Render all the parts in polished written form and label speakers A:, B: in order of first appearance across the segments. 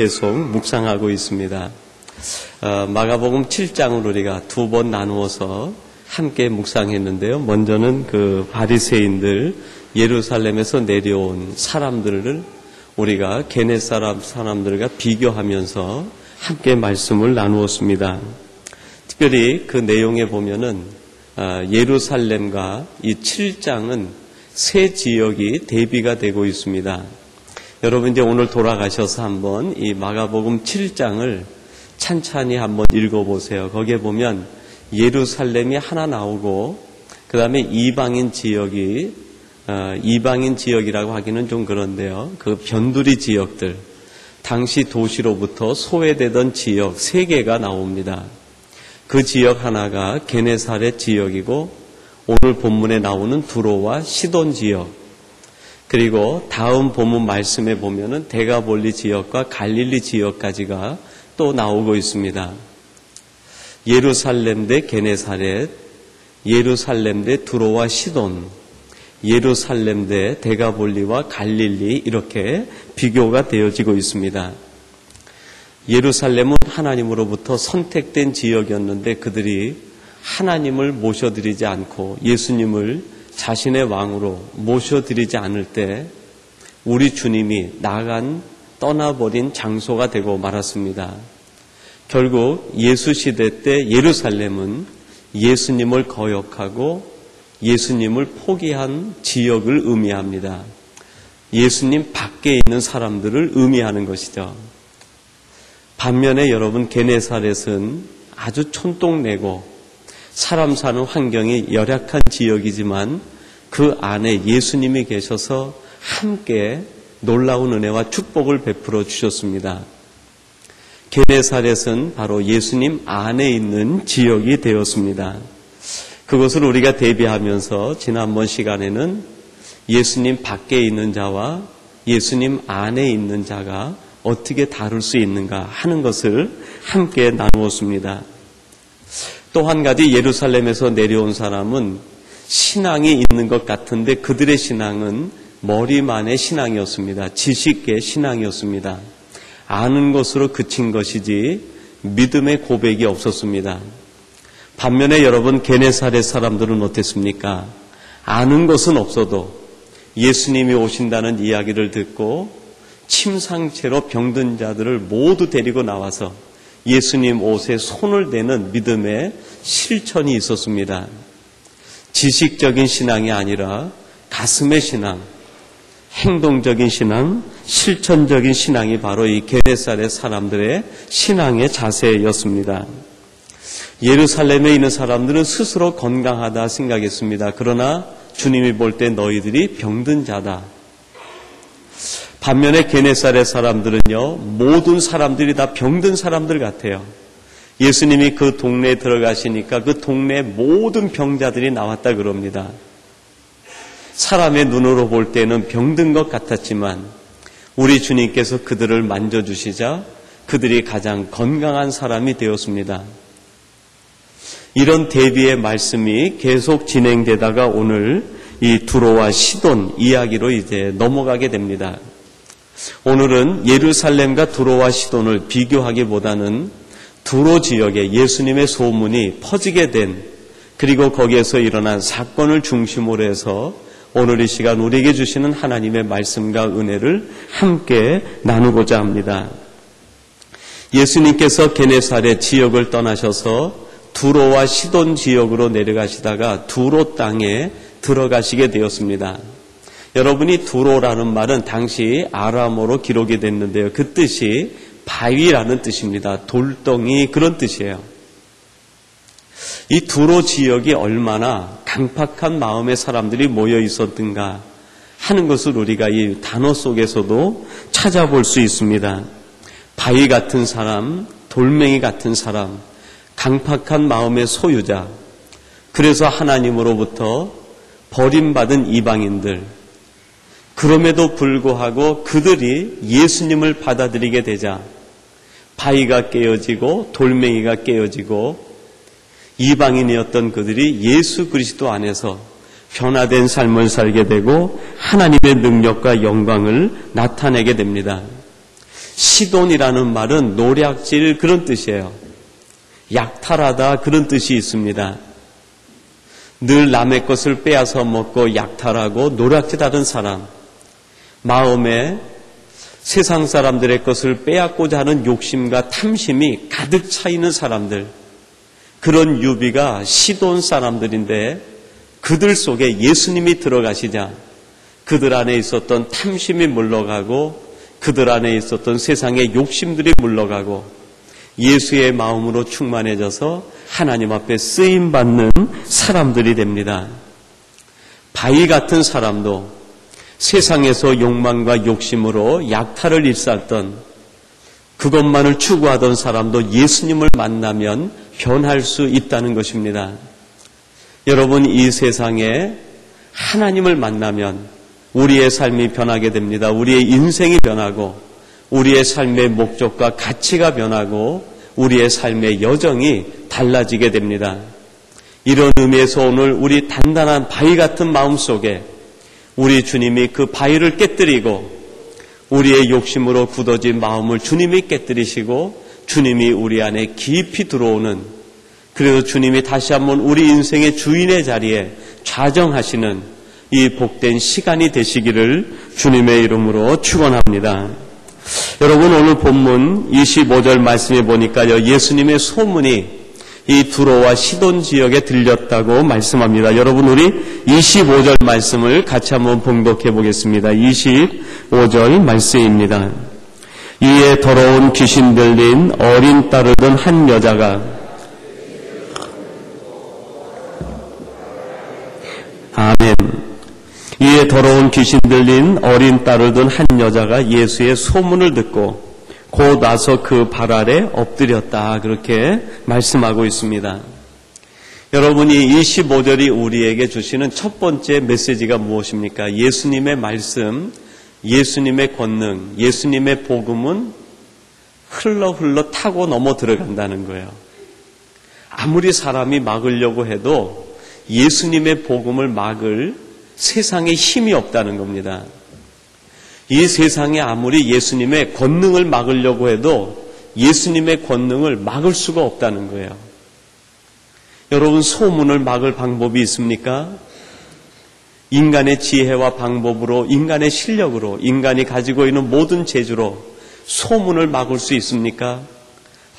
A: 계속 묵상하고 있습니다. 마가복음 7장을 우리가 두 번 나누어서 함께 묵상했는데요. 먼저는 그 바리새인들, 예루살렘에서 내려온 사람들을 우리가 게네사렛 사람들과 비교하면서 함께 말씀을 나누었습니다. 특별히 그 내용에 보면은 예루살렘과 이 7장은 세 지역이 대비가 되고 있습니다. 여러분 이제 오늘 돌아가셔서 한번 이 마가복음 7장을 찬찬히 한번 읽어보세요. 거기에 보면 예루살렘이 하나 나오고 그 다음에 이방인 지역이라고 하기는 좀 그런데요. 그 변두리 지역들, 당시 도시로부터 소외되던 지역 세 개가 나옵니다. 그 지역 하나가 게네사렛 지역이고 오늘 본문에 나오는 두로와 시돈 지역, 그리고 다음 본문 말씀에 보면은 데가볼리 지역과 갈릴리 지역까지가 또 나오고 있습니다. 예루살렘 대 게네사렛, 예루살렘 대 두로와 시돈, 예루살렘 대 데가볼리와 갈릴리, 이렇게 비교가 되어지고 있습니다. 예루살렘은 하나님으로부터 선택된 지역이었는데 그들이 하나님을 모셔드리지 않고 예수님을 자신의 왕으로 모셔드리지 않을 때 우리 주님이 떠나버린 장소가 되고 말았습니다. 결국 예수 시대 때 예루살렘은 예수님을 거역하고 예수님을 포기한 지역을 의미합니다. 예수님 밖에 있는 사람들을 의미하는 것이죠. 반면에 여러분 게네사렛은 아주 촌동네고 사람 사는 환경이 열악한 지역이지만 그 안에 예수님이 계셔서 함께 놀라운 은혜와 축복을 베풀어 주셨습니다. 게네사렛은 바로 예수님 안에 있는 지역이 되었습니다. 그것을 우리가 대비하면서 지난번 시간에는 예수님 밖에 있는 자와 예수님 안에 있는 자가 어떻게 다룰 수 있는가 하는 것을 함께 나누었습니다. 또 한 가지 예루살렘에서 내려온 사람은 신앙이 있는 것 같은데 그들의 신앙은 머리만의 신앙이었습니다. 지식의 신앙이었습니다. 아는 것으로 그친 것이지 믿음의 고백이 없었습니다. 반면에 여러분 게네사렛 사람들은 어땠습니까? 아는 것은 없어도 예수님이 오신다는 이야기를 듣고 침상채로 병든 자들을 모두 데리고 나와서 예수님 옷에 손을 대는 믿음의 실천이 있었습니다. 지식적인 신앙이 아니라 가슴의 신앙, 행동적인 신앙, 실천적인 신앙이 바로 이 게네사렛 사람들의 신앙의 자세였습니다. 예루살렘에 있는 사람들은 스스로 건강하다 생각했습니다. 그러나 주님이 볼 때 너희들이 병든 자다. 반면에 게네사렛 사람들은요, 모든 사람들이 다 병든 사람들 같아요. 예수님이 그 동네에 들어가시니까 그 동네 모든 병자들이 나왔다 그럽니다. 사람의 눈으로 볼 때는 병든 것 같았지만 우리 주님께서 그들을 만져주시자 그들이 가장 건강한 사람이 되었습니다. 이런 대비의 말씀이 계속 진행되다가 오늘 이 두로와 시돈 이야기로 이제 넘어가게 됩니다. 오늘은 예루살렘과 두로와 시돈을 비교하기보다는 두로 지역에 예수님의 소문이 퍼지게 된, 그리고 거기에서 일어난 사건을 중심으로 해서 오늘 이 시간 우리에게 주시는 하나님의 말씀과 은혜를 함께 나누고자 합니다. 예수님께서 게네사렛 지역을 떠나셔서 두로와 시돈 지역으로 내려가시다가 두로 땅에 들어가시게 되었습니다. 여러분이 두로라는 말은 당시 아람어로 기록이 됐는데요. 그 뜻이 바위라는 뜻입니다. 돌덩이, 그런 뜻이에요. 이 두로 지역이 얼마나 강팍한 마음의 사람들이 모여 있었던가 하는 것을 우리가 이 단어 속에서도 찾아볼 수 있습니다. 바위 같은 사람, 돌멩이 같은 사람, 강팍한 마음의 소유자, 그래서 하나님으로부터 버림받은 이방인들, 그럼에도 불구하고 그들이 예수님을 받아들이게 되자 바위가 깨어지고 돌멩이가 깨어지고 이방인이었던 그들이 예수 그리스도 안에서 변화된 삶을 살게 되고 하나님의 능력과 영광을 나타내게 됩니다. 시돈이라는 말은 노략질 그런 뜻이에요. 약탈하다 그런 뜻이 있습니다. 늘 남의 것을 빼앗아 먹고 약탈하고 노략질하는 사람, 마음에 세상 사람들의 것을 빼앗고자 하는 욕심과 탐심이 가득 차 있는 사람들, 그런 유비가 시돈 사람들인데 그들 속에 예수님이 들어가시자 그들 안에 있었던 탐심이 물러가고 그들 안에 있었던 세상의 욕심들이 물러가고 예수의 마음으로 충만해져서 하나님 앞에 쓰임받는 사람들이 됩니다. 바위 같은 사람도 세상에서 욕망과 욕심으로 약탈을 일삼던 그것만을 추구하던 사람도 예수님을 만나면 변할 수 있다는 것입니다. 여러분, 이 세상에 하나님을 만나면 우리의 삶이 변하게 됩니다. 우리의 인생이 변하고 우리의 삶의 목적과 가치가 변하고 우리의 삶의 여정이 달라지게 됩니다. 이런 의미에서 오늘 우리 단단한 바위 같은 마음 속에 우리 주님이 그 바위를 깨뜨리고 우리의 욕심으로 굳어진 마음을 주님이 깨뜨리시고 주님이 우리 안에 깊이 들어오는, 그래서 주님이 다시 한번 우리 인생의 주인의 자리에 좌정하시는 이 복된 시간이 되시기를 주님의 이름으로 축원합니다. 여러분, 오늘 본문 25절 말씀에 보니까요, 예수님의 소문이 이 두로와 시돈 지역에 들렸다고 말씀합니다. 여러분, 우리 25절 말씀을 같이 한번 봉독해 보겠습니다. 25절 말씀입니다. 이에 더러운 귀신 들린 어린 딸을 둔 한 여자가, 아멘. 이에 더러운 귀신 들린 어린 딸을 둔 한 여자가 예수의 소문을 듣고 곧 와서 그 발 아래 엎드렸다, 그렇게 말씀하고 있습니다. 여러분이 25절이 우리에게 주시는 첫 번째 메시지가 무엇입니까? 예수님의 말씀, 예수님의 권능, 예수님의 복음은 흘러 타고 넘어 들어간다는 거예요. 아무리 사람이 막으려고 해도 예수님의 복음을 막을 세상에 힘이 없다는 겁니다. 이 세상에 아무리 예수님의 권능을 막으려고 해도 예수님의 권능을 막을 수가 없다는 거예요. 여러분, 소문을 막을 방법이 있습니까? 인간의 지혜와 방법으로, 인간의 실력으로, 인간이 가지고 있는 모든 재주로 소문을 막을 수 있습니까?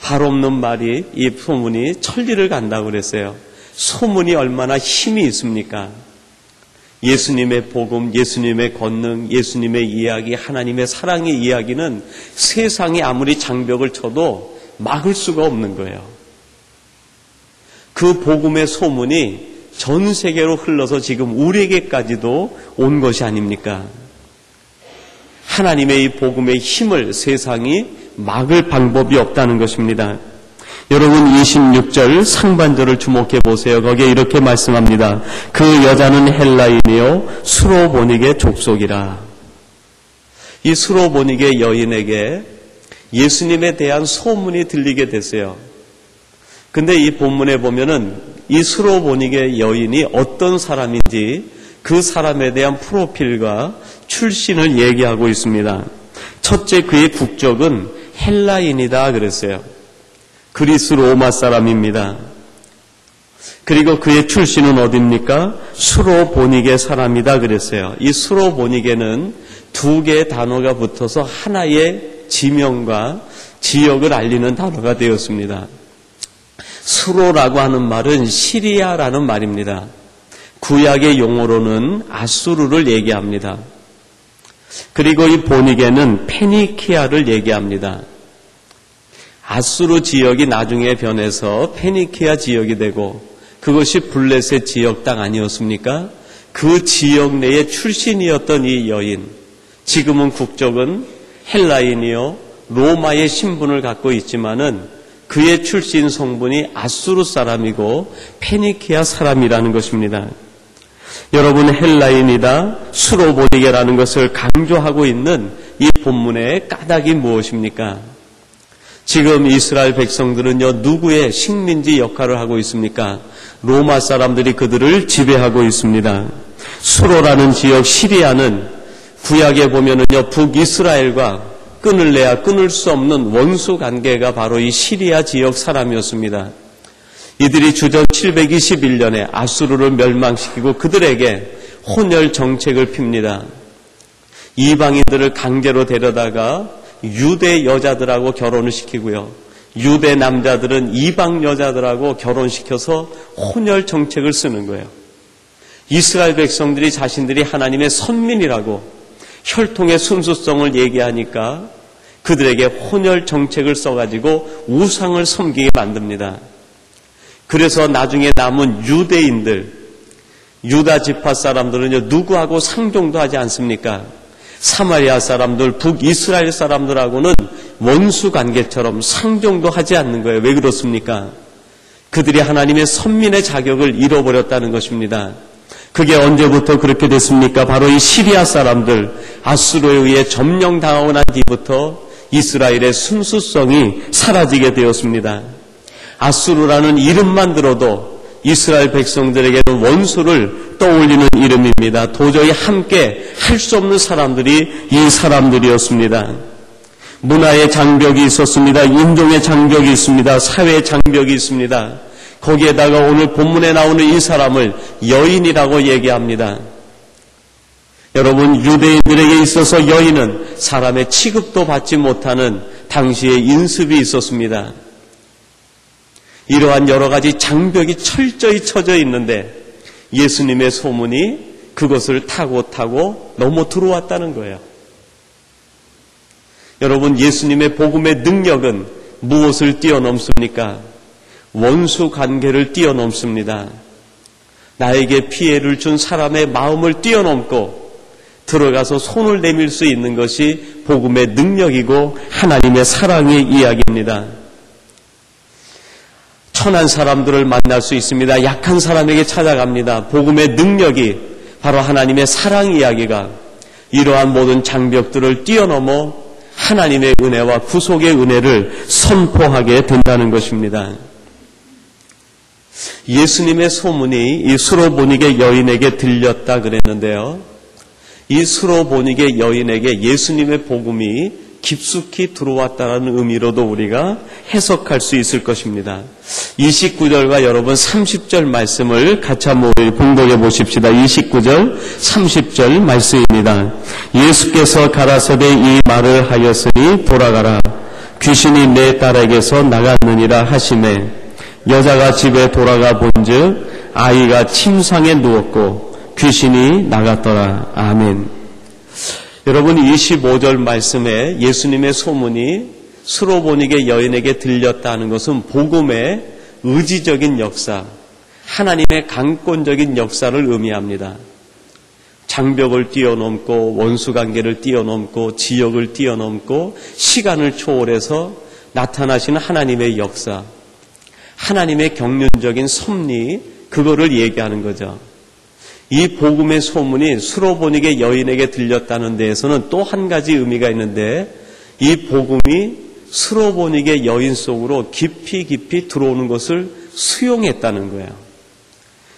A: 발 없는 말이, 이 소문이 천리를 간다고 그랬어요. 소문이 얼마나 힘이 있습니까? 예수님의 복음, 예수님의 권능, 예수님의 이야기, 하나님의 사랑의 이야기는 세상이 아무리 장벽을 쳐도 막을 수가 없는 거예요. 그 복음의 소문이 전 세계로 흘러서 지금 우리에게까지도 온 것이 아닙니까? 하나님의 이 복음의 힘을 세상이 막을 방법이 없다는 것입니다. 여러분, 26절 상반절을 주목해 보세요. 거기에 이렇게 말씀합니다. 그 여자는 헬라인이요 수로보닉의 족속이라. 이 수로보닉의 여인에게 예수님에 대한 소문이 들리게 됐어요. 근데 이 본문에 보면은 이 수로보닉의 여인이 어떤 사람인지 그 사람에 대한 프로필과 출신을 얘기하고 있습니다. 첫째, 그의 국적은 헬라인이다 그랬어요. 그리스 로마 사람입니다. 그리고 그의 출신은 어디입니까? 수로보닉의 사람이다 그랬어요. 이 수로보닉에는 두 개의 단어가 붙어서 하나의 지명과 지역을 알리는 단어가 되었습니다. 수로라고 하는 말은 시리아라는 말입니다. 구약의 용어로는 아수르를 얘기합니다. 그리고 이 보닉에는 페니키아를 얘기합니다. 아수르 지역이 나중에 변해서 페니키아 지역이 되고 그것이 블레셋 지역 땅 아니었습니까? 그 지역 내의 출신이었던 이 여인, 지금은 국적은 헬라인이요 로마의 신분을 갖고 있지만은 그의 출신 성분이 아수르 사람이고 페니키아 사람이라는 것입니다. 여러분, 헬라인이다, 수로보닉이라는 것을 강조하고 있는 이 본문의 까닭이 무엇입니까? 지금 이스라엘 백성들은요, 누구의 식민지 역할을 하고 있습니까? 로마 사람들이 그들을 지배하고 있습니다. 수로라는 지역 시리아는 구약에 보면은요, 북이스라엘과 끊을래야 끊을 수 없는 원수 관계가 바로 이 시리아 지역 사람이었습니다. 이들이 주전 721년에 아수르를 멸망시키고 그들에게 혼혈 정책을 핍니다. 이방인들을 강제로 데려다가 유대 여자들하고 결혼을 시키고요. 유대 남자들은 이방 여자들하고 결혼시켜서 혼혈 정책을 쓰는 거예요. 이스라엘 백성들이 자신들이 하나님의 선민이라고 혈통의 순수성을 얘기하니까 그들에게 혼혈 정책을 써가지고 우상을 섬기게 만듭니다. 그래서 나중에 남은 유대인들, 유다 지파 사람들은요, 누구하고 상종도 하지 않습니까? 사마리아 사람들, 북이스라엘 사람들하고는 원수 관계처럼 상종도 하지 않는 거예요. 왜 그렇습니까? 그들이 하나님의 선민의 자격을 잃어버렸다는 것입니다. 그게 언제부터 그렇게 됐습니까? 바로 이 시리아 사람들, 아수르에 의해 점령당하고 난 뒤부터 이스라엘의 순수성이 사라지게 되었습니다. 아수르라는 이름만 들어도 이스라엘 백성들에게는 원수를 떠올리는 이름입니다. 도저히 함께 할 수 없는 사람들이 이 사람들이었습니다. 문화의 장벽이 있었습니다. 인종의 장벽이 있습니다. 사회의 장벽이 있습니다. 거기에다가 오늘 본문에 나오는 이 사람을 여인이라고 얘기합니다. 여러분, 유대인들에게 있어서 여인은 사람의 취급도 받지 못하는 당시의 인습이 있었습니다. 이러한 여러 가지 장벽이 철저히 쳐져 있는데 예수님의 소문이 그것을 타고 넘어 들어왔다는 거예요. 여러분, 예수님의 복음의 능력은 무엇을 뛰어넘습니까? 원수 관계를 뛰어넘습니다. 나에게 피해를 준 사람의 마음을 뛰어넘고 들어가서 손을 내밀 수 있는 것이 복음의 능력이고 하나님의 사랑의 이야기입니다. 천한 사람들을 만날 수 있습니다. 약한 사람에게 찾아갑니다. 복음의 능력이 바로 하나님의 사랑 이야기가 이러한 모든 장벽들을 뛰어넘어 하나님의 은혜와 구속의 은혜를 선포하게 된다는 것입니다. 예수님의 소문이 이 수로보닉의 여인에게 들렸다 그랬는데요. 이 수로보닉의 여인에게 예수님의 복음이 깊숙이 들어왔다는 의미로도 우리가 해석할 수 있을 것입니다. 29절과 여러분 30절 말씀을 같이 한번 봉독해 보십시다. 29절 30절 말씀입니다. 예수께서 가라사대 이 말을 하였으니 돌아가라. 귀신이 내 딸에게서 나갔느니라 하시매 여자가 집에 돌아가 본즉 아이가 침상에 누웠고 귀신이 나갔더라. 아멘. 여러분, 25절 말씀에 예수님의 소문이 수로보닉의 여인에게 들렸다는 것은 복음의 의지적인 역사, 하나님의 강권적인 역사를 의미합니다. 장벽을 뛰어넘고 원수관계를 뛰어넘고 지역을 뛰어넘고 시간을 초월해서 나타나시는 하나님의 역사, 하나님의 경륜적인 섭리, 그거를 얘기하는 거죠. 이 복음의 소문이 수로보닉의 여인에게 들렸다는 데에서는 또 한 가지 의미가 있는데 이 복음이 수로보닉의 여인 속으로 깊이 들어오는 것을 수용했다는 거예요.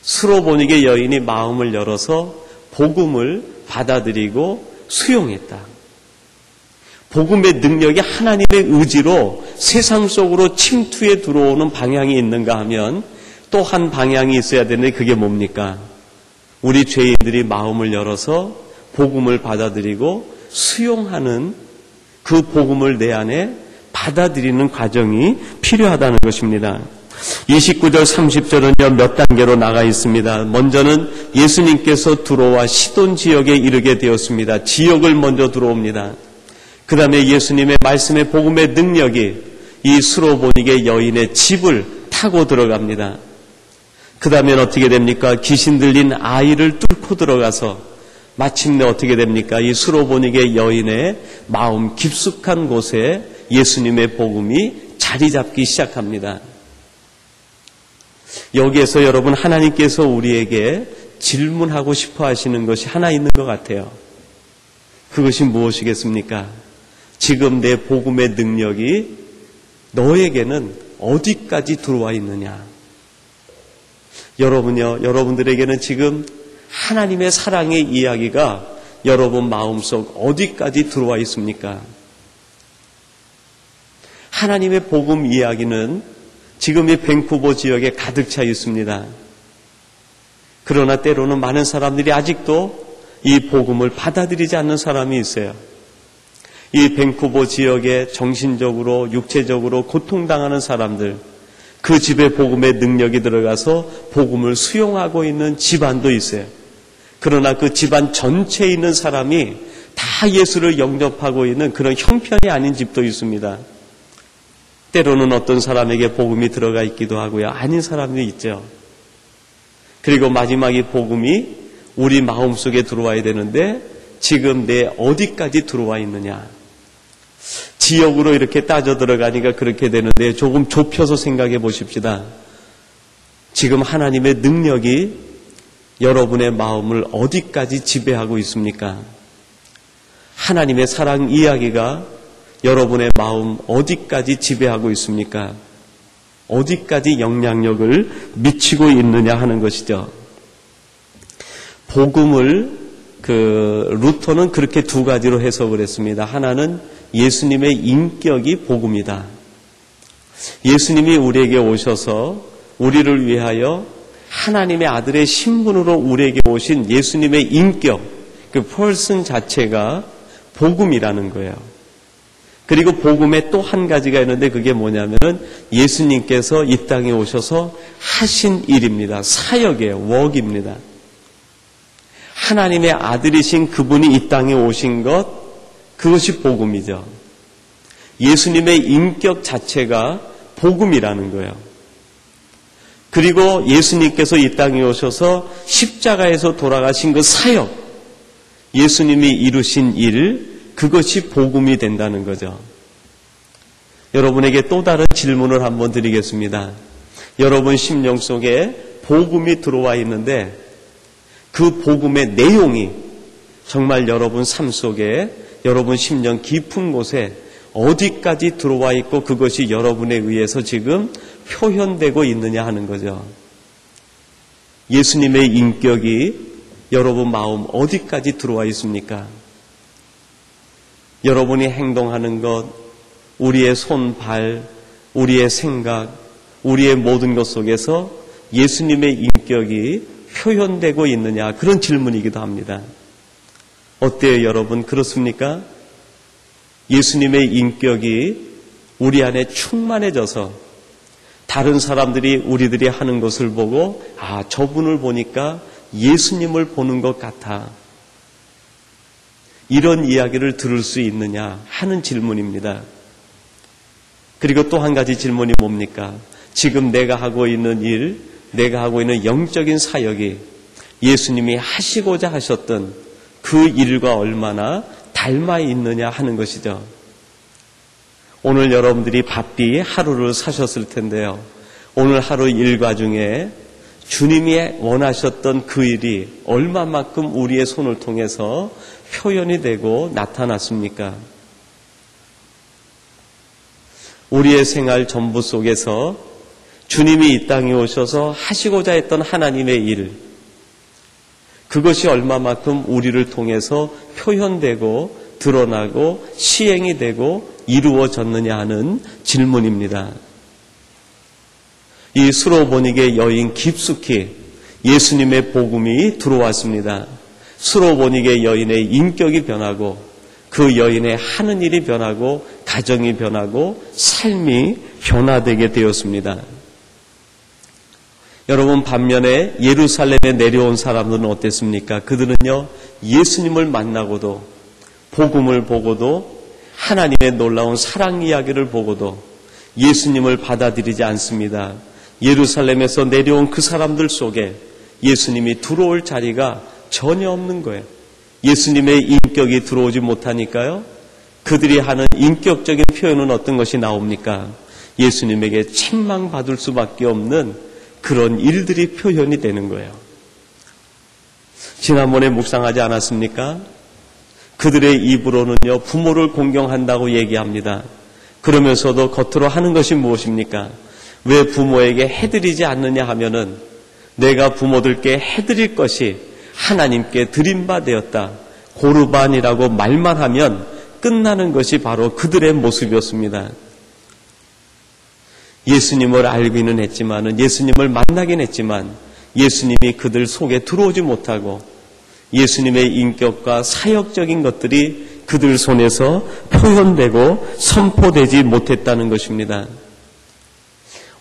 A: 수로보닉의 여인이 마음을 열어서 복음을 받아들이고 수용했다. 복음의 능력이 하나님의 의지로 세상 속으로 침투해 들어오는 방향이 있는가 하면 또 한 방향이 있어야 되는데 그게 뭡니까? 우리 죄인들이 마음을 열어서 복음을 받아들이고 수용하는 그 복음을 내 안에 받아들이는 과정이 필요하다는 것입니다. 29절 30절은요 몇 단계로 나가 있습니다. 먼저는 예수님께서 들어와 시돈 지역에 이르게 되었습니다. 지역을 먼저 들어옵니다. 그 다음에 예수님의 말씀의 복음의 능력이 이 수로보닉의 여인의 집을 타고 들어갑니다. 그 다음엔 어떻게 됩니까? 귀신 들린 아이를 뚫고 들어가서 마침내 어떻게 됩니까? 이 수로보닉의 여인의 마음 깊숙한 곳에 예수님의 복음이 자리 잡기 시작합니다. 여기에서 여러분 하나님께서 우리에게 질문하고 싶어 하시는 것이 하나 있는 것 같아요. 그것이 무엇이겠습니까? 지금 내 복음의 능력이 너에게는 어디까지 들어와 있느냐? 여러분들에게는 지금 하나님의 사랑의 이야기가 여러분 마음속 어디까지 들어와 있습니까? 하나님의 복음 이야기는 지금 이 밴쿠버 지역에 가득 차 있습니다. 그러나 때로는 많은 사람들이 아직도 이 복음을 받아들이지 않는 사람이 있어요. 이 밴쿠버 지역에 정신적으로 육체적으로 고통당하는 사람들, 그 집에 복음의 능력이 들어가서 복음을 수용하고 있는 집안도 있어요. 그러나 그 집안 전체에 있는 사람이 다 예수를 영접하고 있는 그런 형편이 아닌 집도 있습니다. 때로는 어떤 사람에게 복음이 들어가 있기도 하고요. 아닌 사람도 있죠. 그리고 마지막 이 복음이 우리 마음속에 들어와야 되는데 지금 내 어디까지 들어와 있느냐. 지역으로 이렇게 따져 들어가니까 그렇게 되는데 조금 좁혀서 생각해 보십시다. 지금 하나님의 능력이 여러분의 마음을 어디까지 지배하고 있습니까? 하나님의 사랑 이야기가 여러분의 마음 어디까지 지배하고 있습니까? 어디까지 영향력을 미치고 있느냐 하는 것이죠. 복음을 루터는 그렇게 두 가지로 해석을 했습니다. 하나는 예수님의 인격이 복음이다. 예수님이 우리에게 오셔서 우리를 위하여 하나님의 아들의 신분으로 우리에게 오신 예수님의 인격, 그 person 자체가 복음이라는 거예요. 그리고 복음에 또 한 가지가 있는데 그게 뭐냐면은 예수님께서 이 땅에 오셔서 하신 일입니다. 사역이에요. work입니다. 하나님의 아들이신 그분이 이 땅에 오신 것, 그것이 복음이죠. 예수님의 인격 자체가 복음이라는 거예요. 그리고 예수님께서 이 땅에 오셔서 십자가에서 돌아가신 그 사역, 예수님이 이루신 일, 그것이 복음이 된다는 거죠. 여러분에게 또 다른 질문을 한번 드리겠습니다. 여러분 심령 속에 복음이 들어와 있는데 그 복음의 내용이 정말 여러분 삶 속에 여러분 심령 깊은 곳에 어디까지 들어와 있고 그것이 여러분에 의해서 지금 표현되고 있느냐 하는 거죠. 예수님의 인격이 여러분 마음 어디까지 들어와 있습니까? 여러분이 행동하는 것, 우리의 손, 발, 우리의 생각, 우리의 모든 것 속에서 예수님의 인격이 표현되고 있느냐, 그런 질문이기도 합니다. 어때요, 여러분? 그렇습니까? 예수님의 인격이 우리 안에 충만해져서 다른 사람들이 우리들이 하는 것을 보고 아, 저분을 보니까 예수님을 보는 것 같아. 이런 이야기를 들을 수 있느냐 하는 질문입니다. 그리고 또 한 가지 질문이 뭡니까? 지금 내가 하고 있는 일, 내가 하고 있는 영적인 사역이 예수님이 하시고자 하셨던 그 일과 얼마나 닮아 있느냐 하는 것이죠. 오늘 여러분들이 바삐 하루를 사셨을 텐데요. 오늘 하루 일과 중에 주님이 원하셨던 그 일이 얼마만큼 우리의 손을 통해서 표현이 되고 나타났습니까? 우리의 생활 전부 속에서 주님이 이 땅에 오셔서 하시고자 했던 하나님의 일, 그것이 얼마만큼 우리를 통해서 표현되고 드러나고 시행이 되고 이루어졌느냐 하는 질문입니다. 이 수로보닉의 여인 깊숙이 예수님의 복음이 들어왔습니다. 수로보닉의 여인의 인격이 변하고 그 여인의 하는 일이 변하고 가정이 변하고 삶이 변화되게 되었습니다. 여러분 반면에 예루살렘에 내려온 사람들은 어땠습니까? 그들은요 예수님을 만나고도 복음을 보고도 하나님의 놀라운 사랑 이야기를 보고도 예수님을 받아들이지 않습니다. 예루살렘에서 내려온 그 사람들 속에 예수님이 들어올 자리가 전혀 없는 거예요. 예수님의 인격이 들어오지 못하니까요. 그들이 하는 인격적인 표현은 어떤 것이 나옵니까? 예수님에게 책망받을 수밖에 없는 그런 일들이 표현이 되는 거예요. 지난번에 묵상하지 않았습니까? 그들의 입으로는요 부모를 공경한다고 얘기합니다. 그러면서도 겉으로 하는 것이 무엇입니까? 왜 부모에게 해드리지 않느냐 하면은 내가 부모들께 해드릴 것이 하나님께 드린 바 되었다. 고르반이라고 말만 하면 끝나는 것이 바로 그들의 모습이었습니다. 예수님을 알기는 했지만은, 예수님을 만나긴 했지만 예수님이 그들 속에 들어오지 못하고 예수님의 인격과 사역적인 것들이 그들 손에서 표현되고 선포되지 못했다는 것입니다.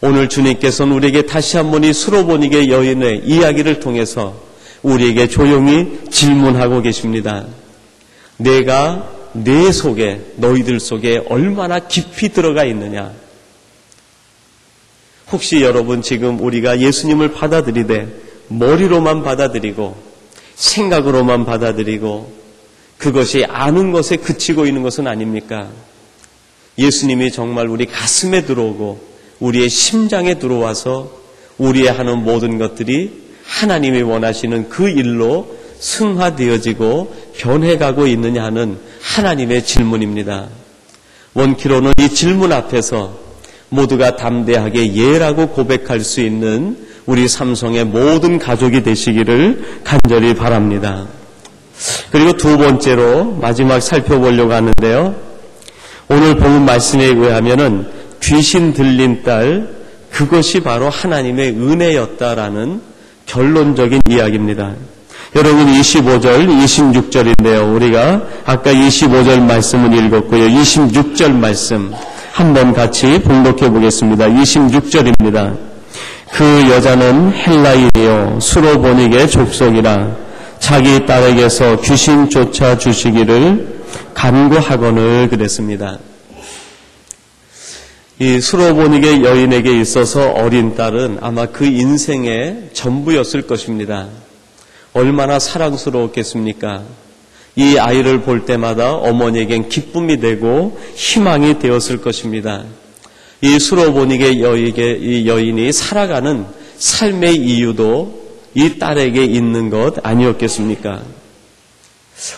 A: 오늘 주님께서는 우리에게 다시 한번 이 수로보니게 여인의 이야기를 통해서 우리에게 조용히 질문하고 계십니다. 내가 내 속에, 너희들 속에 얼마나 깊이 들어가 있느냐? 혹시 여러분 지금 우리가 예수님을 받아들이되 머리로만 받아들이고 생각으로만 받아들이고 그것이 아는 것에 그치고 있는 것은 아닙니까? 예수님이 정말 우리 가슴에 들어오고 우리의 심장에 들어와서 우리의 하는 모든 것들이 하나님이 원하시는 그 일로 승화되어지고 변해가고 있느냐 하는 하나님의 질문입니다. 원키로는 이 질문 앞에서 모두가 담대하게 예라고 고백할 수 있는 우리 삼성의 모든 가족이 되시기를 간절히 바랍니다. 그리고 두 번째로 마지막 살펴보려고 하는데요. 오늘 본문 말씀에 의하면은 귀신 들린 딸, 그것이 바로 하나님의 은혜였다라는 결론적인 이야기입니다. 여러분 25절, 26절인데요. 우리가 아까 25절 말씀을 읽었고요. 26절 말씀 한번 같이 봉독해 보겠습니다. 26절입니다. 그 여자는 헬라인이요 수로보닉의 족속이라 자기 딸에게서 귀신 쫓아 주시기를 간구하거늘 그랬습니다. 이 수로보닉의 여인에게 있어서 어린 딸은 아마 그 인생의 전부였을 것입니다. 얼마나 사랑스러웠겠습니까? 이 아이를 볼 때마다 어머니에겐 기쁨이 되고 희망이 되었을 것입니다. 이 수로보닉의 이 여인이 살아가는 삶의 이유도 이 딸에게 있는 것 아니었겠습니까?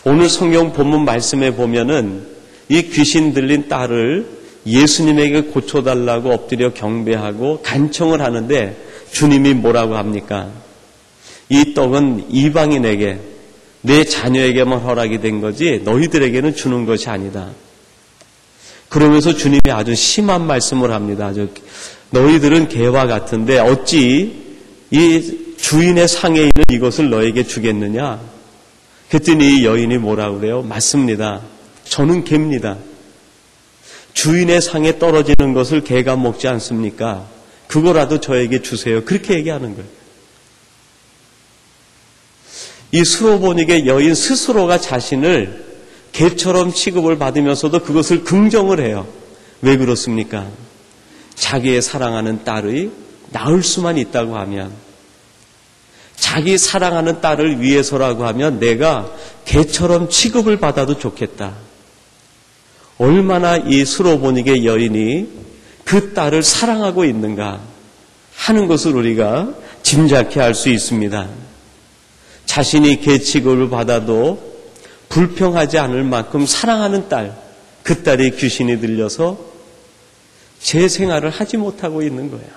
A: 오늘 성경 본문 말씀에 보면은 이 귀신 들린 딸을 예수님에게 고쳐달라고 엎드려 경배하고 간청을 하는데 주님이 뭐라고 합니까? 이 떡은 이방인에게, 내 자녀에게만 허락이 된 거지 너희들에게는 주는 것이 아니다. 그러면서 주님이 아주 심한 말씀을 합니다. 너희들은 개와 같은데 어찌 이 주인의 상에 있는 이것을 너에게 주겠느냐? 그랬더니 이 여인이 뭐라고 그래요? 맞습니다. 저는 개입니다. 주인의 상에 떨어지는 것을 개가 먹지 않습니까? 그거라도 저에게 주세요. 그렇게 얘기하는 거예요. 이 수로보닉의 여인 스스로가 자신을 개처럼 취급을 받으면서도 그것을 긍정을 해요. 왜 그렇습니까? 자기의 사랑하는 딸이 나을 수만 있다고 하면, 자기 사랑하는 딸을 위해서라고 하면 내가 개처럼 취급을 받아도 좋겠다. 얼마나 이 수로보닉의 여인이 그 딸을 사랑하고 있는가 하는 것을 우리가 짐작해 알 수 있습니다. 자신이 개 취급을 받아도 불평하지 않을 만큼 사랑하는 딸, 그 딸이 귀신이 들려서 제 생활을 하지 못하고 있는 거예요.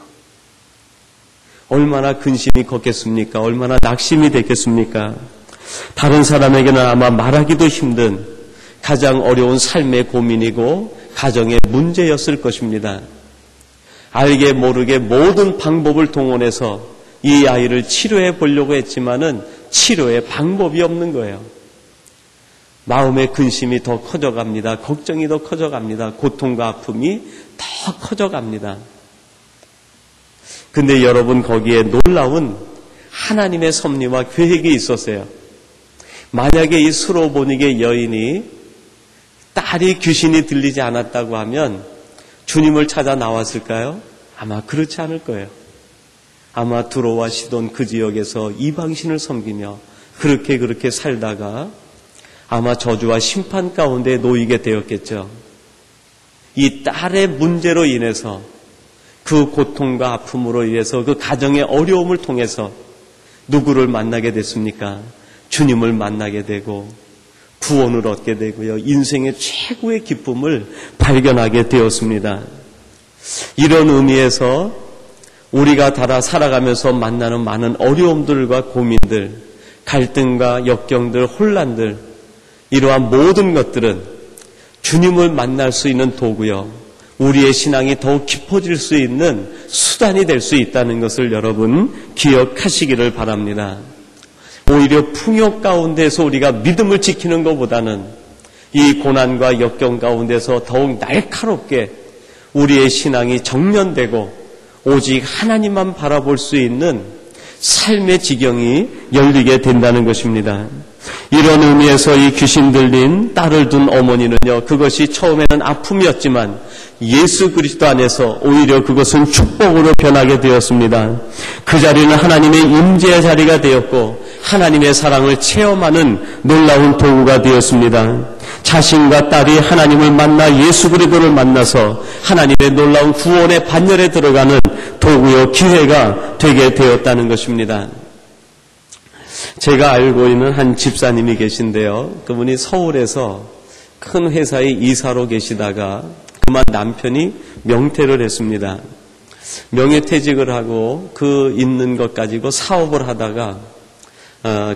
A: 얼마나 근심이 컸겠습니까? 얼마나 낙심이 됐겠습니까? 다른 사람에게는 아마 말하기도 힘든 가장 어려운 삶의 고민이고 가정의 문제였을 것입니다. 알게 모르게 모든 방법을 동원해서 이 아이를 치료해 보려고 했지만은 치료의 방법이 없는 거예요. 마음의 근심이 더 커져갑니다. 걱정이 더 커져갑니다. 고통과 아픔이 더 커져갑니다. 근데 여러분 거기에 놀라운 하나님의 섭리와 계획이 있었어요. 만약에 이 수로보닉의 여인이 딸이 귀신이 들리지 않았다고 하면 주님을 찾아 나왔을까요? 아마 그렇지 않을 거예요. 아마 두로와 시돈 그 지역에서 이방신을 섬기며 그렇게 살다가 아마 저주와 심판 가운데 놓이게 되었겠죠. 이 딸의 문제로 인해서 그 고통과 아픔으로 인해서 그 가정의 어려움을 통해서 누구를 만나게 됐습니까? 주님을 만나게 되고 구원을 얻게 되고요. 인생의 최고의 기쁨을 발견하게 되었습니다. 이런 의미에서 우리가 살아가면서 만나는 많은 어려움들과 고민들, 갈등과 역경들, 혼란들, 이러한 모든 것들은 주님을 만날 수 있는 도구요. 우리의 신앙이 더욱 깊어질 수 있는 수단이 될 수 있다는 것을 여러분 기억하시기를 바랍니다. 오히려 풍요 가운데서 우리가 믿음을 지키는 것보다는 이 고난과 역경 가운데서 더욱 날카롭게 우리의 신앙이 정면되고 오직 하나님만 바라볼 수 있는 삶의 지경이 열리게 된다는 것입니다. 이런 의미에서 이 귀신 들린 딸을 둔 어머니는요, 그것이 처음에는 아픔이었지만 예수 그리스도 안에서 오히려 그것은 축복으로 변하게 되었습니다. 그 자리는 하나님의 임재의 자리가 되었고 하나님의 사랑을 체험하는 놀라운 도구가 되었습니다. 자신과 딸이 하나님을 만나 예수 그리스도를 만나서 하나님의 놀라운 구원의 반열에 들어가는 도구요 기회가 되게 되었다는 것입니다. 제가 알고 있는 한 집사님이 계신데요. 그분이 서울에서 큰 회사에 이사로 계시다가 그만 남편이 명퇴를 했습니다. 명예퇴직을 하고 그 있는 것 가지고 사업을 하다가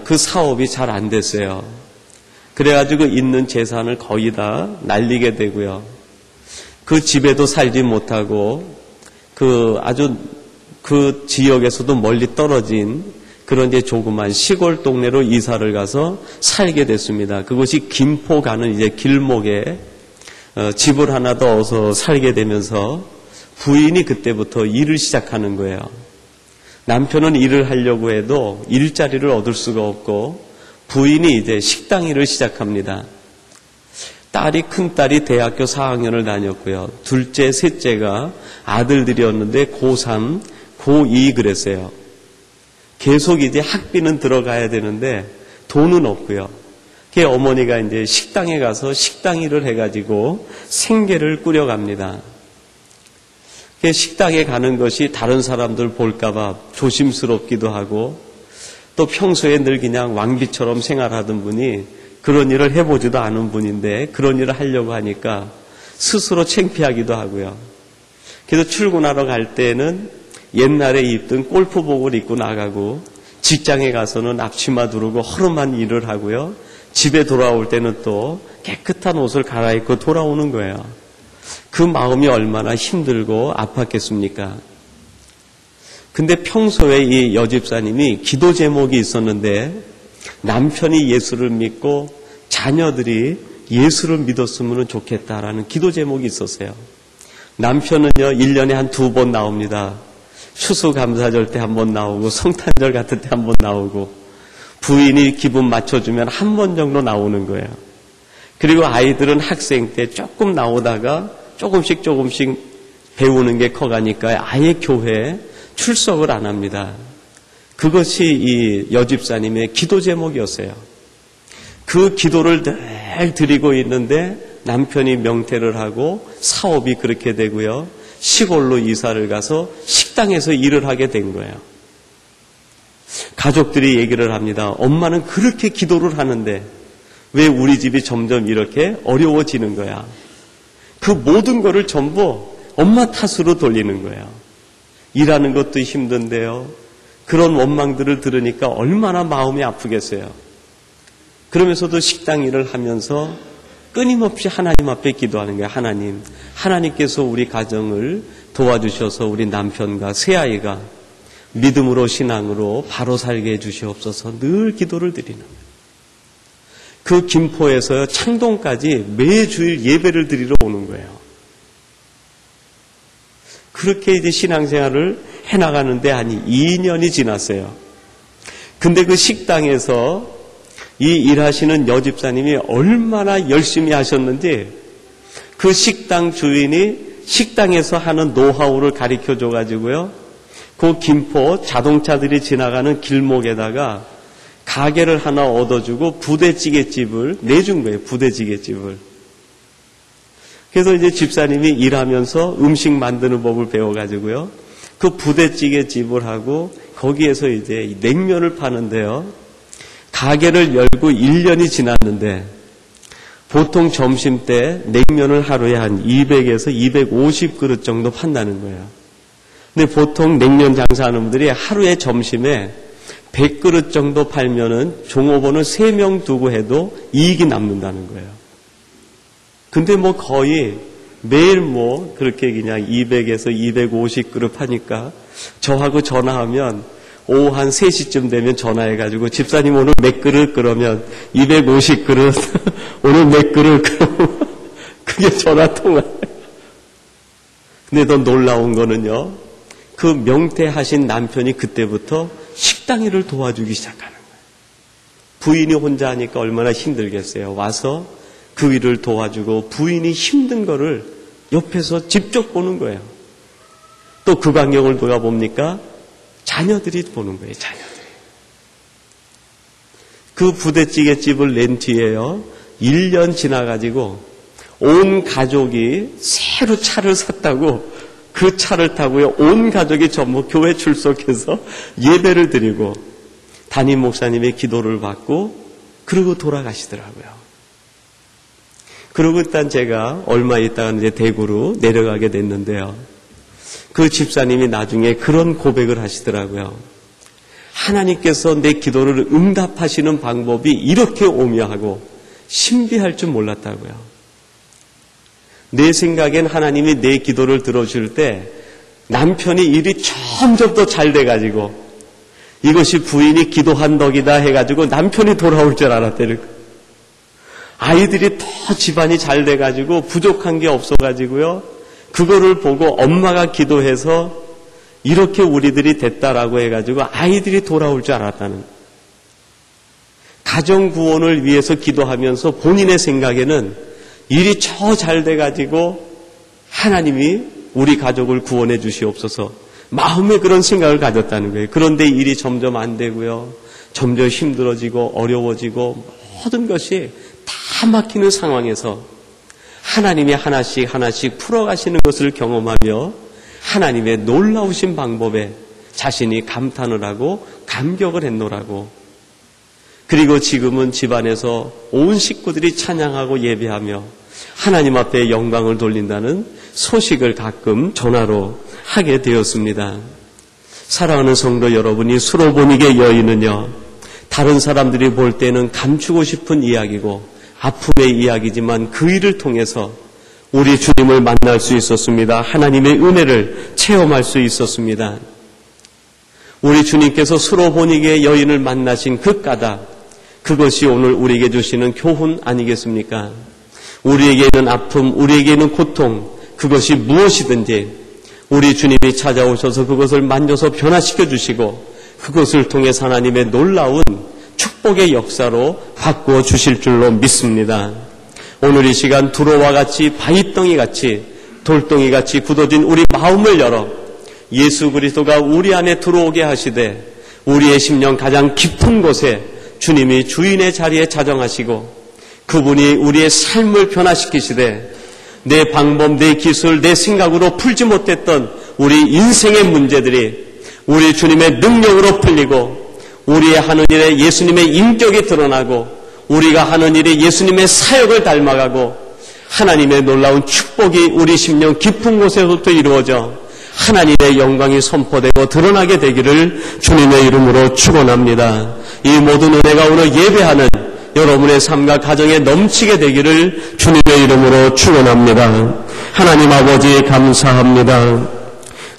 A: 그 사업이 잘 안 됐어요. 그래가지고 있는 재산을 거의 다 날리게 되고요. 그 집에도 살지 못하고 아주 그 지역에서도 멀리 떨어진 그런 이제 조그만 시골 동네로 이사를 가서 살게 됐습니다. 그것이 김포 가는 이제 길목에 집을 하나 더 얻어서 살게 되면서 부인이 그때부터 일을 시작하는 거예요. 남편은 일을 하려고 해도 일자리를 얻을 수가 없고 부인이 이제 식당 일을 시작합니다. 큰딸이 대학교 4학년을 다녔고요. 둘째, 셋째가 아들들이었는데 고3, 고2 그랬어요. 계속 이제 학비는 들어가야 되는데 돈은 없고요. 그 어머니가 이제 식당에 가서 식당 일을 해가지고 생계를 꾸려갑니다. 그 식당에 가는 것이 다른 사람들 볼까봐 조심스럽기도 하고 또 평소에 늘 그냥 왕비처럼 생활하던 분이 그런 일을 해보지도 않은 분인데 그런 일을 하려고 하니까 스스로 창피하기도 하고요. 그래서 출근하러 갈 때는 옛날에 입던 골프복을 입고 나가고 직장에 가서는 앞치마 두르고 허름한 일을 하고요. 집에 돌아올 때는 또 깨끗한 옷을 갈아입고 돌아오는 거예요. 그 마음이 얼마나 힘들고 아팠겠습니까? 근데 평소에 이 여집사님이 기도 제목이 있었는데 남편이 예수를 믿고 자녀들이 예수를 믿었으면 좋겠다라는 기도 제목이 있었어요. 남편은요 1년에 한 2번 나옵니다. 추수감사절 때 한 번 나오고 성탄절 같은 때 한 번 나오고 부인이 기분 맞춰주면 한 번 정도 나오는 거예요. 그리고 아이들은 학생 때 조금 나오다가 조금씩 배우는 게 커가니까 아예 교회에 출석을 안 합니다. 그것이 이 여집사님의 기도 제목이었어요. 그 기도를 늘 드리고 있는데 남편이 명퇴를 하고 사업이 그렇게 되고요. 시골로 이사를 가서 식당에서 일을 하게 된 거예요. 가족들이 얘기를 합니다. 엄마는 그렇게 기도를 하는데 왜 우리 집이 점점 이렇게 어려워지는 거야? 그 모든 거를 전부 엄마 탓으로 돌리는 거예요. 일하는 것도 힘든데요. 그런 원망들을 들으니까 얼마나 마음이 아프겠어요. 그러면서도 식당 일을 하면서 끊임없이 하나님 앞에 기도하는 거예요. 하나님께서 우리 가정을 도와주셔서 우리 남편과 새아이가 믿음으로 신앙으로 바로 살게 해주시옵소서 늘 기도를 드리는 거예요. 그 김포에서 창동까지 매주일 예배를 드리러 오는 거예요. 그렇게 이제 신앙생활을 해나가는데 한 2년이 지났어요. 근데 그 식당에서 이 일하시는 여집사님이 얼마나 열심히 하셨는지 그 식당 주인이 식당에서 하는 노하우를 가르쳐 줘가지고요. 그 김포 자동차들이 지나가는 길목에다가 가게를 하나 얻어주고 부대찌개집을 내준 거예요. 부대찌개집을. 그래서 이제 집사님이 일하면서 음식 만드는 법을 배워가지고요. 그 부대찌개집을 하고 거기에서 이제 냉면을 파는데요. 가게를 열고 1년이 지났는데 보통 점심 때 냉면을 하루에 한 200에서 250그릇 정도 판다는 거예요. 근데 보통 냉면 장사하는 분들이 하루에 점심에 100그릇 정도 팔면은 종업원을 3명 두고 해도 이익이 남는다는 거예요. 근데 뭐 거의 매일 그렇게 그냥 200에서 250그릇 하니까 저하고 전화하면 오후 한 3시쯤 되면 전화해가지고 집사님 오늘 몇 그릇? 그러면 250그릇 오늘 몇 그릇? 그러면 그게 전화통화예요. 근데 더 놀라운 거는요, 그 명태하신 남편이 그때부터 식당 일을 도와주기 시작하는 거예요. 부인이 혼자 하니까 얼마나 힘들겠어요. 와서 그 일을 도와주고 부인이 힘든 거를 옆에서 직접 보는 거예요. 또 그 광경을 돌아봅니까? 자녀들이 보는 거예요. 자녀들이. 그 부대찌개집을 낸 뒤에요, 1년 지나가지고 온 가족이 새로 차를 샀다고 그 차를 타고요, 온 가족이 전부 교회 출석해서 예배를 드리고 담임 목사님의 기도를 받고 그러고 돌아가시더라고요. 그러고 일단 제가 얼마 있다가 이제 대구로 내려가게 됐는데요. 그 집사님이 나중에 그런 고백을 하시더라고요. 하나님께서 내 기도를 응답하시는 방법이 이렇게 오묘하고 신비할 줄 몰랐다고요. 내 생각엔 하나님이 내 기도를 들어줄 때 남편이 일이 점점 더 잘 돼가지고 이것이 부인이 기도한 덕이다 해가지고 남편이 돌아올 줄 알았대요. 아이들이 더 집안이 잘 돼가지고 부족한 게 없어가지고요, 그거를 보고 엄마가 기도해서 이렇게 우리들이 됐다라고 해가지고 아이들이 돌아올 줄 알았다는, 가정 구원을 위해서 기도하면서 본인의 생각에는 일이 저 잘 돼가지고 하나님이 우리 가족을 구원해 주시옵소서, 마음에 그런 생각을 가졌다는 거예요. 그런데 일이 점점 안 되고요, 점점 힘들어지고 어려워지고 모든 것이 다 막히는 상황에서 하나님이 하나씩 하나씩 풀어가시는 것을 경험하며 하나님의 놀라우신 방법에 자신이 감탄을 하고 감격을 했노라고. 그리고 지금은 집안에서 온 식구들이 찬양하고 예배하며 하나님 앞에 영광을 돌린다는 소식을 가끔 전화로 하게 되었습니다. 사랑하는 성도 여러분이 수로보니게 여인은요, 다른 사람들이 볼 때는 감추고 싶은 이야기고 아픔의 이야기지만 그 일을 통해서 우리 주님을 만날 수 있었습니다. 하나님의 은혜를 체험할 수 있었습니다. 우리 주님께서 수로보니게 여인을 만나신 그 까닭, 그것이 오늘 우리에게 주시는 교훈 아니겠습니까? 우리에게 있는 아픔, 우리에게 있는 고통, 그것이 무엇이든지 우리 주님이 찾아오셔서 그것을 만져서 변화시켜 주시고 그것을 통해 하나님의 놀라운 축복의 역사로 바꾸어 주실 줄로 믿습니다. 오늘 이 시간 두로와 같이 바위덩이 같이 돌덩이 같이 굳어진 우리 마음을 열어 예수 그리스도가 우리 안에 들어오게 하시되 우리의 심령 가장 깊은 곳에 주님이 주인의 자리에 자정하시고 그분이 우리의 삶을 변화시키시되 내 방법, 내 기술, 내 생각으로 풀지 못했던 우리 인생의 문제들이 우리 주님의 능력으로 풀리고 우리의 하는 일에 예수님의 인격이 드러나고 우리가 하는 일이 예수님의 사역을 닮아가고 하나님의 놀라운 축복이 우리 심령 깊은 곳에서부터 이루어져 하나님의 영광이 선포되고 드러나게 되기를 주님의 이름으로 축원합니다. 이 모든 은혜가 오늘 예배하는 여러분의 삶과 가정에 넘치게 되기를 주님의 이름으로 축원합니다. 하나님 아버지 감사합니다.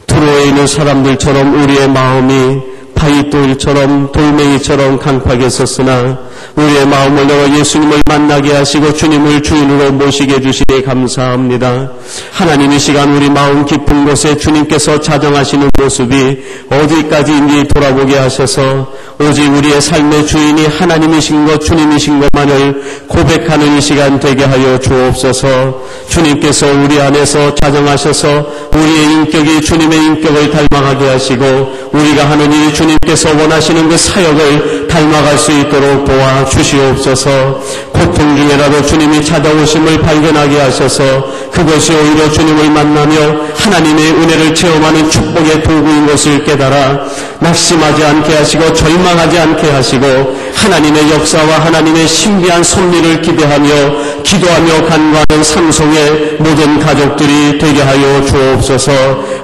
A: 두로에 있는 사람들처럼 우리의 마음이 바위돌처럼 돌멩이처럼 강팍에 섰으나 우리의 마음을 열어 예수님을 만나게 하시고 주님을 주인으로 모시게 해주시니 감사합니다. 하나님 이 시간 우리 마음 깊은 곳에 주님께서 자정하시는 모습이 어디까지인지 돌아보게 하셔서 오직 우리의 삶의 주인이 하나님이신 것, 주님이신 것만을 고백하는 이 시간 되게 하여 주옵소서. 주님께서 우리 안에서 자정하셔서 우리의 인격이 주님의 인격을 닮아가게 하시고 우리가 하는 일이 주님께서 원하시는 그 사역을 닮아갈 수 있도록 도와주시옵소서. 고통 중에라도 주님이 찾아오심을 발견하게 하셔서 그것이 오히려 주님을 만나며 하나님의 은혜를 체험하는 축복의 도구인 것을 깨달아 낙심하지 않게 하시고 절망하지 않게 하시고 하나님의 역사와 하나님의 신비한 섭리를 기대하며 기도하며 간구하는 삼성의 모든 가족들이 되게 하여 주옵소서.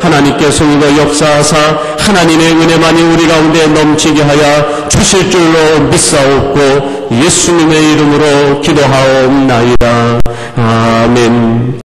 A: 하나님께서 우리가 역사하사 하나님의 은혜만이 우리 가운데 넘치게 하여 주실 줄로 믿사옵고 예수님의 이름으로 기도하옵나이다. 아멘.